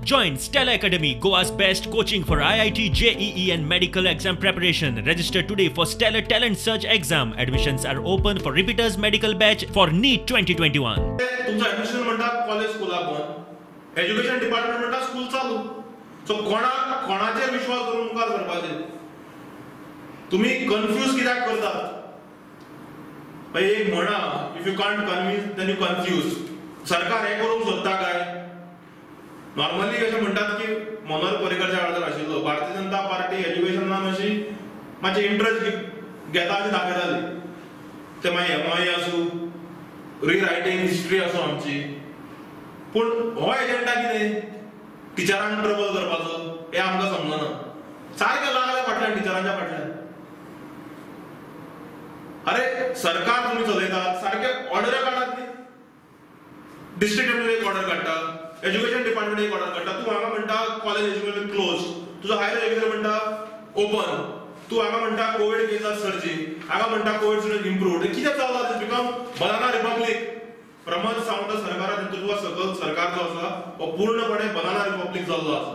Join Stella Academy, Goa's best coaching for IIT, JEE and medical exam preparation. Register today for Stellar Talent Search exam. Admissions are open for repeaters medical batch for NEET 2021. तुमचं admission म्हणटा college स्कूला बंद, education department म्हणटा school चालू. So कोणाचेर विश्वास करून मुखार सरपाचे? तुम्ही कन्फ्यूज कित्याक करतात? एक म्हणा, if you can't convince then you confuse. सरकार हे करूंक सोदता काय? नॉर्मली अशें म्हणटात की मनोहर पर्रीकरच्या काळार आशिल्लो भारतीय जनता पार्टी एज्युकेशनान अशी मातशें इंट्रस्ट घेता अशी दाखयताली. ते मागीर एमआय आसूं, रिरायटिंग हिस्ट्री आसूं आमची. पूण हो एजेंडा कितें? टिचरांक ट्रबल करपाचो हें आमकां समजना. सारकें लागलें फाटल्यान टिचरांच्या फाटल्यान. अरे सरकार तुम्ही चलयतात, सारखे ऑर्डर काढतात न्ही. डिस्ट्रिक्ट एक ऑर्डर काढटा, एज्युकेशन डिपार्टमेंट एक ऑर्डर काढटा. तू हांगा म्हणटा कॉलेज एज्युकेशन क्लोज, तुजो हायर एज्युकेशन म्हणटा ओपन. तू हांगा म्हणटा कोविड केसेस सर्जिंग, हांगा म्हणटा कोविड स्टुडंट इम्प्रूव्ड. कितें चल्लां? This become banana republic. Pramod Sawant सरकारान नेतृत्वा सकल सरकार जो आसा हो पूर्णपणे बनाना रिपब्लीक जाल्लो आसा.